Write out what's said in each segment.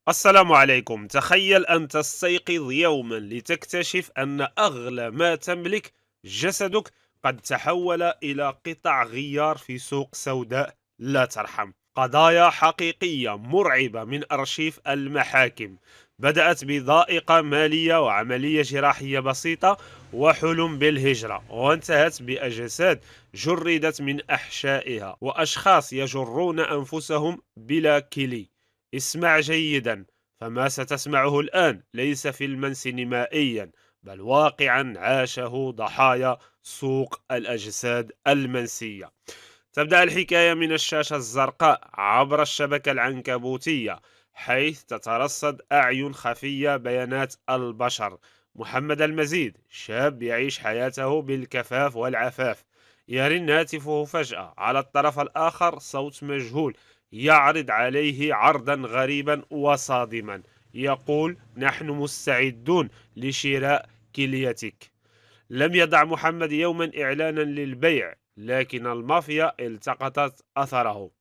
السلام عليكم. تخيل أن تستيقظ يوما لتكتشف أن أغلى ما تملك، جسدك، قد تحول إلى قطع غيار في سوق سوداء لا ترحم. قضايا حقيقية مرعبة من أرشيف المحاكم، بدأت بضائقة مالية وعملية جراحية بسيطة وحلم بالهجرة، وانتهت بأجساد جردت من أحشائها وأشخاص يجرون أنفسهم بلا كلي. اسمع جيدا، فما ستسمعه الآن ليس فيلما سينمائيا، بل واقعا عاشه ضحايا سوق الأجساد المنسية. تبدأ الحكاية من الشاشة الزرقاء عبر الشبكة العنكبوتية، حيث تترصد أعين خفية بيانات البشر. محمد المزيد، شاب يعيش حياته بالكفاف والعفاف، يرن هاتفه فجأة. على الطرف الآخر صوت مجهول يعرض عليه عرضا غريبا وصادما، يقول: نحن مستعدون لشراء كليتك. لم يضع محمد يوما إعلانا للبيع، لكن المافيا التقطت أثره.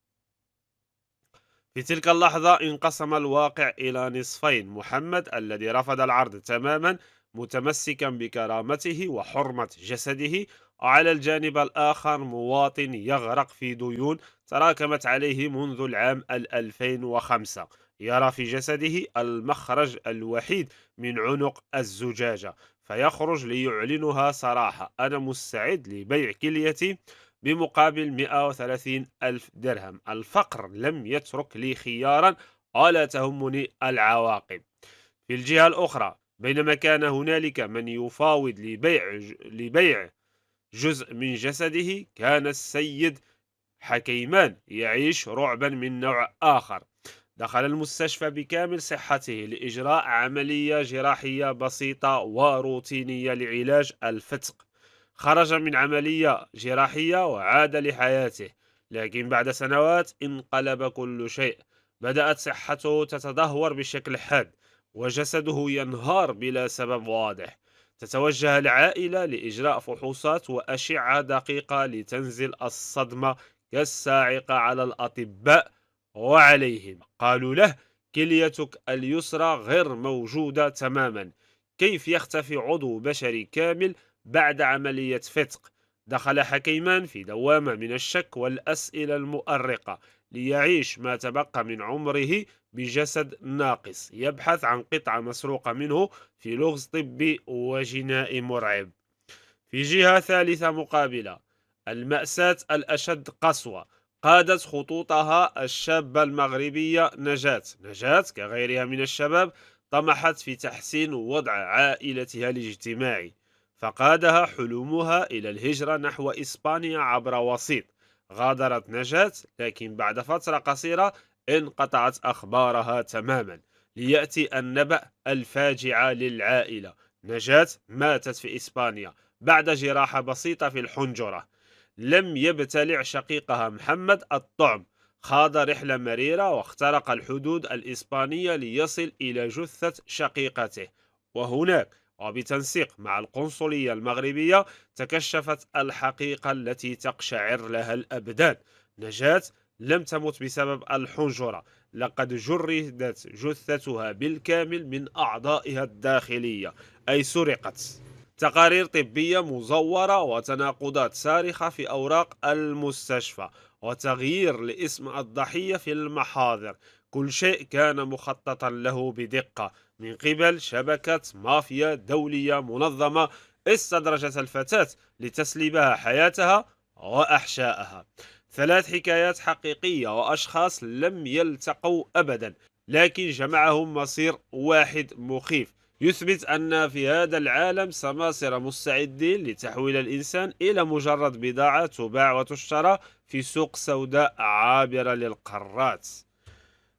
في تلك اللحظة انقسم الواقع إلى نصفين: محمد الذي رفض العرض تماما، متمسكا بكرامته وحرمة جسده، وعلى الجانب الآخر مواطن يغرق في ديون تراكمت عليه منذ العام 2005، يرى في جسده المخرج الوحيد من عنق الزجاجة، فيخرج ليعلنها صراحة: أنا مستعد لبيع كليتي بمقابل 130 ألف درهم. الفقر لم يترك لي خيارا، ولا تهمني العواقب. في الجهة الأخرى، بينما كان هنالك من يفاوض لبيع جزء من جسده، كان السيد حكيمان يعيش رعبا من نوع آخر. دخل المستشفى بكامل صحته لإجراء عملية جراحية بسيطة وروتينية لعلاج الفتق. خرج من عملية جراحية وعاد لحياته، لكن بعد سنوات انقلب كل شيء. بدأت صحته تتدهور بشكل حاد، وجسده ينهار بلا سبب واضح. تتوجه العائلة لإجراء فحوصات وأشعة دقيقة لتنزل الصدمة كالصاعقة على الأطباء وعليهم. قالوا له: كليتك اليسرى غير موجودة تماما. كيف يختفي عضو بشري كامل بعد عملية فتق؟ دخل حكيمان في دوامة من الشك والأسئلة المؤرقة، ليعيش ما تبقى من عمره بجسد ناقص، يبحث عن قطعة مسروقة منه في لغز طبي وجنائي مرعب. في جهة ثالثة مقابلة، المأساة الأشد قسوة، قادت خطوطها الشابة المغربية نجاة كغيرها من الشباب طمحت في تحسين وضع عائلتها الاجتماعي، فقادها حلمها إلى الهجرة نحو إسبانيا عبر وسيط. غادرت نجاة، لكن بعد فترة قصيرة انقطعت أخبارها تماما، ليأتي النبأ الفاجعة للعائلة: نجاة ماتت في إسبانيا بعد جراحة بسيطة في الحنجرة. لم يبتلع شقيقها محمد الطعم، خاض رحلة مريرة واخترق الحدود الإسبانية ليصل إلى جثة شقيقته. وهناك، وبتنسيق مع القنصلية المغربية، تكشفت الحقيقة التي تقشعر لها الأبدان: نجاة لم تمت بسبب الحنجرة، لقد جردت جثتها بالكامل من أعضائها الداخلية، أي سرقت. تقارير طبية مزورة وتناقضات صارخة في أوراق المستشفى، وتغيير لاسم الضحية في المحاضر. كل شيء كان مخططا له بدقة من قبل شبكة مافيا دولية منظمة استدرجت الفتاة لتسلبها حياتها وأحشائها. ثلاث حكايات حقيقية وأشخاص لم يلتقوا أبدا، لكن جمعهم مصير واحد مخيف، يثبت أن في هذا العالم سماسرة مستعدين لتحويل الإنسان إلى مجرد بضاعة تباع وتشترى في سوق سوداء عابرة للقارات.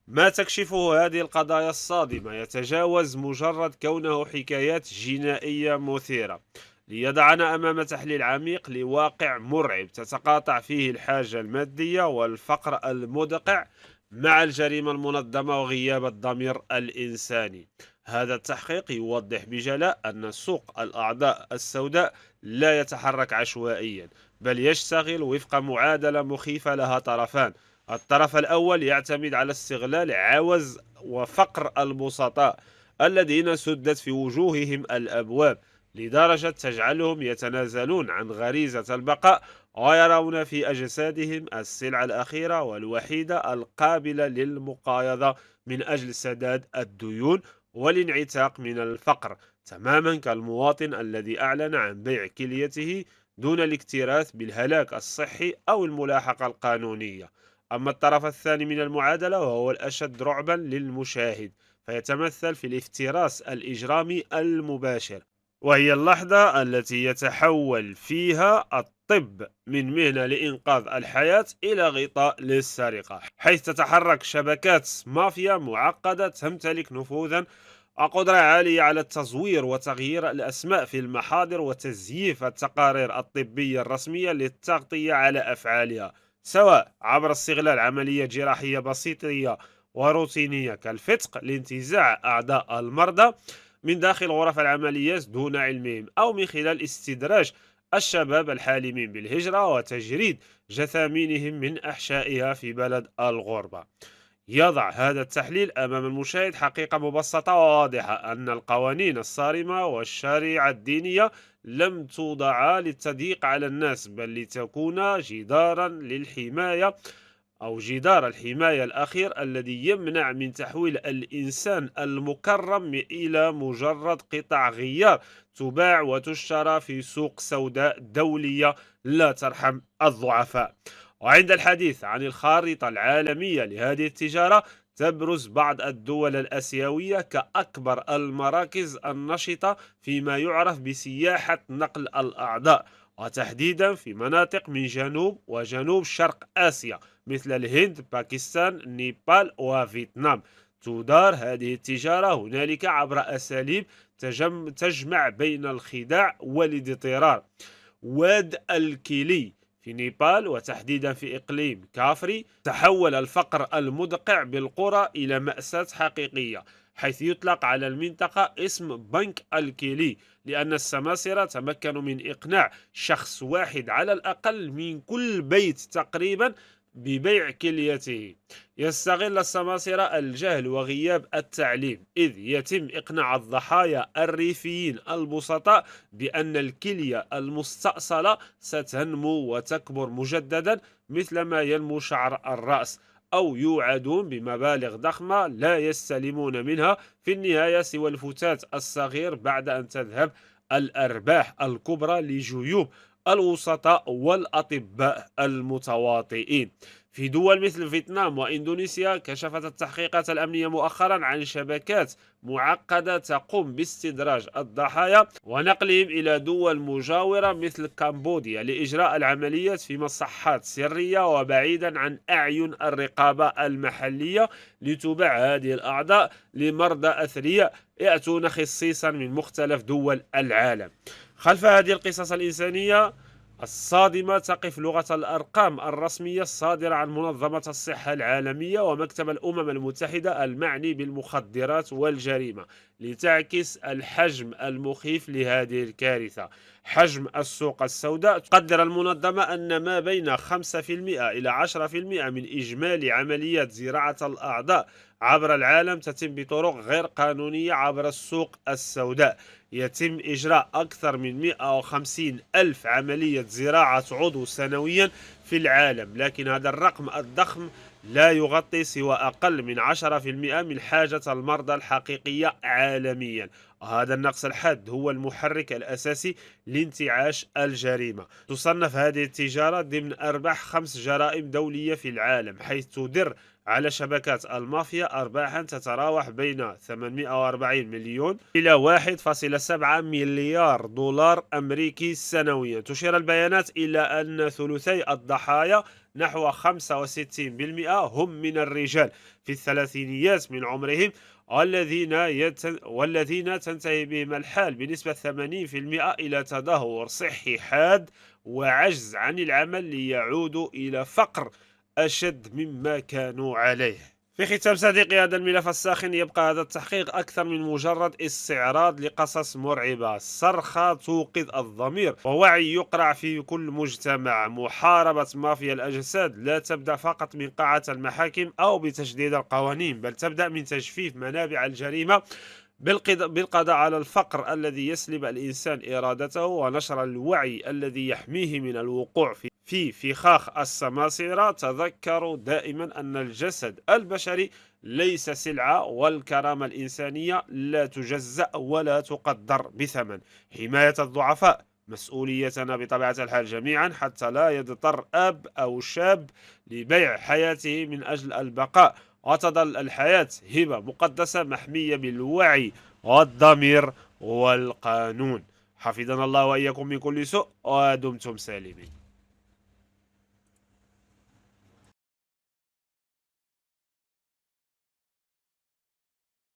ما تكشفه هذه القضايا الصادمة يتجاوز مجرد كونه حكايات جنائية مثيرة، ليضعنا أمام تحليل عميق لواقع مرعب تتقاطع فيه الحاجة المادية والفقر المدقع مع الجريمة المنظمة وغياب الضمير الإنساني. هذا التحقيق يوضح بجلاء أن سوق الأعضاء السوداء لا يتحرك عشوائيا، بل يشتغل وفق معادلة مخيفة لها طرفان: الطرف الأول يعتمد على استغلال عوز وفقر البسطاء الذين سدت في وجوههم الأبواب لدرجة تجعلهم يتنازلون عن غريزة البقاء، ويرون في أجسادهم السلعة الأخيرة والوحيدة القابلة للمقايضة من أجل سداد الديون والانعتاق من الفقر، تماما كالمواطن الذي أعلن عن بيع كليته دون الاكتراث بالهلاك الصحي أو الملاحقة القانونية. أما الطرف الثاني من المعادلة وهو الأشد رعبا للمشاهد، فيتمثل في الافتراس الإجرامي المباشر، وهي اللحظة التي يتحول فيها الطب من مهنة لإنقاذ الحياة إلى غطاء للسرقة، حيث تتحرك شبكات مافيا معقدة تمتلك نفوذا وقدرة عالية على التزوير وتغيير الأسماء في المحاضر وتزييف التقارير الطبية الرسمية للتغطية على أفعالها، سواء عبر استغلال عملية جراحية بسيطة وروتينية كالفتق لانتزاع أعضاء المرضى من داخل غرف العمليات دون علمهم، أو من خلال استدراج الشباب الحالمين بالهجرة وتجريد جثامينهم من أحشائها في بلد الغربة. يضع هذا التحليل أمام المشاهد حقيقة مبسطة وواضحة، أن القوانين الصارمة والشريعة الدينية لم توضعا للتضييق على الناس، بل لتكون جدارا للحماية، أو جدار الحماية الأخير الذي يمنع من تحويل الإنسان المكرم إلى مجرد قطع غيار تباع وتشترى في سوق سوداء دولية لا ترحم الضعفاء. وعند الحديث عن الخارطة العالمية لهذه التجارة، تبرز بعض الدول الآسيوية كأكبر المراكز النشطة فيما يعرف بسياحة نقل الأعضاء، وتحديدا في مناطق من جنوب وجنوب شرق آسيا مثل الهند، باكستان، نيبال وفيتنام. تدار هذه التجارة هنالك عبر أساليب تجمع بين الخداع والاضطرار. واد الكيلي في نيبال وتحديدا في إقليم كافري، تحول الفقر المدقع بالقرى إلى مأساة حقيقية، حيث يطلق على المنطقة اسم بنك الكيلي، لأن السماسرة تمكنوا من إقناع شخص واحد على الأقل من كل بيت تقريبا ببيع كليته. يستغل السماسرة الجهل وغياب التعليم، إذ يتم إقناع الضحايا الريفيين البسطاء بأن الكلية المستأصلة ستنمو وتكبر مجددا مثلما ينمو شعر الرأس، أو يوعدون بمبالغ ضخمة لا يستلمون منها في النهاية سوى الفتات الصغير بعد أن تذهب الأرباح الكبرى لجيوب الوسطاء والأطباء المتواطئين. في دول مثل فيتنام وإندونيسيا، كشفت التحقيقات الأمنية مؤخرا عن شبكات معقدة تقوم باستدراج الضحايا ونقلهم إلى دول مجاورة مثل كمبوديا لإجراء العمليات في مصحات سرية وبعيدا عن أعين الرقابة المحلية، لتباع هذه الأعضاء لمرضى أثرياء يأتون خصيصا من مختلف دول العالم. خلف هذه القصص الإنسانية الصادمة تقف لغة الأرقام الرسمية الصادرة عن منظمة الصحة العالمية ومكتب الأمم المتحدة المعني بالمخدرات والجريمة، لتعكس الحجم المخيف لهذه الكارثة. حجم السوق السوداء، تقدر المنظمة أن ما بين 5% إلى 10% من إجمالي عمليات زراعة الأعضاء عبر العالم تتم بطرق غير قانونية عبر السوق السوداء. يتم إجراء أكثر من 150 ألف عملية زراعة عضو سنويا في العالم، لكن هذا الرقم الضخم لا يغطي سوى أقل من 10% من حاجة المرضى الحقيقية عالميا. وهذا النقص الحاد هو المحرك الأساسي لانتعاش الجريمة. تصنف هذه التجارة ضمن أرباح 5 جرائم دولية في العالم، حيث تدر على شبكات المافيا أرباحا تتراوح بين 840 مليون إلى 1.7 مليار دولار أمريكي سنويا. تشير البيانات إلى أن ثلثي الضحايا، نحو 65%، هم من الرجال في الثلاثينيات من عمرهم، والذين تنتهي بهم الحال بنسبة 80% إلى تدهور صحي حاد وعجز عن العمل، ليعودوا إلى فقر أشد مما كانوا عليه. في ختام صديقي هذا الملف الساخن، يبقى هذا التحقيق أكثر من مجرد استعراض لقصص مرعبة. صرخة توقظ الضمير ووعي يقرع في كل مجتمع. محاربة مافيا الأجساد لا تبدأ فقط من قاعة المحاكم أو بتشديد القوانين، بل تبدأ من تجفيف منابع الجريمة بالقضاء على الفقر الذي يسلب الإنسان إرادته، ونشر الوعي الذي يحميه من الوقوع في فخاخ السماسرة. تذكروا دائما أن الجسد البشري ليس سلعة، والكرامة الإنسانية لا تجزأ ولا تقدر بثمن. حماية الضعفاء مسؤوليتنا بطبيعة الحال جميعا، حتى لا يضطر أب أو شاب لبيع حياته من أجل البقاء، وتظل الحياة هبة مقدسة محمية بالوعي والضمير والقانون. حفظنا الله وإياكم من كل سوء، ودمتم سالمين.